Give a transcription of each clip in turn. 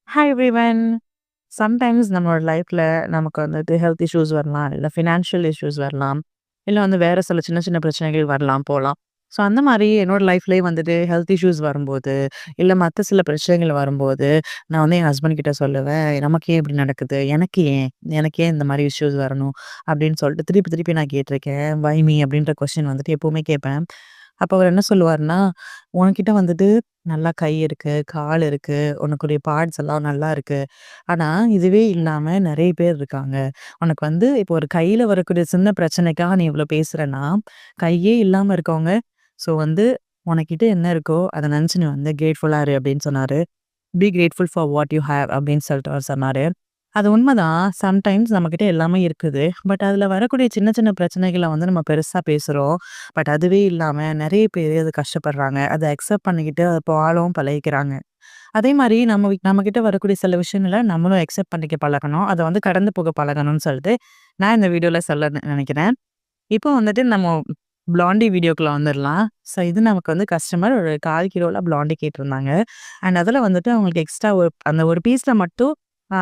Hi everyone. Sometimes நம்மளோட லைஃப்ல நமக்கு வந்துட்டு ஹெல்த் இஷ்யூஸ் வரலாம், இல்ல ஃபினான்ஷியல் இஷ்யூஸ் வரலாம், இல்ல வந்து வேற சில சின்ன சின்ன பிரச்சனைகள் வரலாம், போலாம். ஸோ அந்த மாரி என்னோட லைஃப்லயே வந்துட்டு ஹெல்த் இஷ்யூஸ் வரும்போது, இல்ல மத்த சில பிரச்சனைகள் வரும்போது, நான் வந்து என் ஹஸ்பண்ட் கிட்ட சொல்லுவேன், "நமக்கு ஏன் இப்படி நடக்குது? எனக்கு ஏன்? எனக்கு ஏன் இந்த மாரி இஷ்யூஸ் வரணும்?" அப்படின்னு சொல்லிட்டு திருப்பி திருப்பி நான் கேட்டிருக்கேன். "வை மீ?" அப்படின்ற கொஸ்டின் வந்துட்டு எப்பவுமே கேட்பேன். அப்ப அவரு என்ன சொல்லுவாருன்னா, "உன்கிட்ட வந்துட்டு நல்லா கை இருக்கு, கால் இருக்கு, உனக்குடைய பார்ட்ஸ் எல்லாம் நல்லா இருக்கு. ஆனா, இதுவே இல்லாம நெறைய பேர் இருக்காங்க. உனக்கு வந்து இப்போ ஒரு கையில வரக்கூடிய சின்ன பிரச்சனைக்காக நீ இவ்ளோ பேசுறன்னா, கையே இல்லாம இருக்கவங்க ஸோ வந்து உனக்கிட்ட என்ன இருக்கோ, அத நெனச்சு நீ வந்து கிரேட்ஃபுல்லா இரு" அப்படின்னு சொன்னாரு. "Be grateful for what you have" அப்படின்னு சொல்லிட்டு அவர் சொன்னாரு. அது உண்மதான். சம்டைம்ஸ் நம்மகிட்ட எல்லாமே இருக்குது. பட் அதுல வரக்கூடிய சின்ன சின்ன பிரச்சனைகள வந்து நம்ம பெருசா பேசுறோம். பட் அதுவே இல்லாம நெறைய பேரு அது கஷ்டப்படுறாங்க. அத அக்செப்ட் பண்ணிக்கிட்டு அது வாழவும் பழகிக்கிறாங்க. அதே மாரி நம்மகிட்ட வரக்கூடிய சில விஷயங்கள நம்மளும் அக்செப்ட் பண்ணிக்க பழகணும். அத வந்து கடந்து போக பழகணும்னு சொல்லிட்டு நான் இந்த வீடியோல சொல்ல நெனைக்கிறேன். இப்போ வந்துட்டு நம்ம பிளாண்டி வீடியோக்குள்ள வந்துரலாம். ஸோ இது நமக்கு வந்து கஸ்டமர் ஒரு 1/4 கிலோல பிளாண்டி கேட்டிருந்தாங்க. அண்ட் அதில வந்துட்டு அவங்களுக்கு எக்ஸ்ட்ரா அந்த ஒரு பீஸ்ல மட்டும்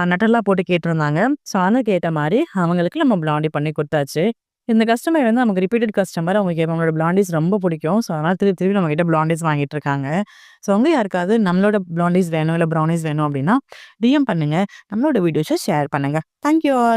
நட்டெல்லா போட்டு கேட்டிருந்தாங்க. ஸோ அதுக்கு மாரி அவங்களுக்கு நம்ம பிளாண்டி பண்ணி குடுத்தாச்சு. இந்த கஸ்டமர் வந்து நமக்கு ரிப்பீட்டட் கஸ்டமர். அவங்களுக்கு அவங்களோட பிளாண்டீஸ் ரொம்ப பிடிக்கும். ஸோ அதனால திருப்பி திருப்பி நம்மகிட்ட பிளாண்டீஸ் வாங்கிட்டு இருக்காங்க. ஸோ உங்க யாருக்காவது நம்மளோட பிளாண்டீஸ் வேணும், இல்ல ப்ரௌனீஸ் வேணும் அப்படின்னா, டிஎம் பண்ணுங்க. நம்மளோட வீடியோஸ ஷேர் பண்ணுங்க. Thank you all.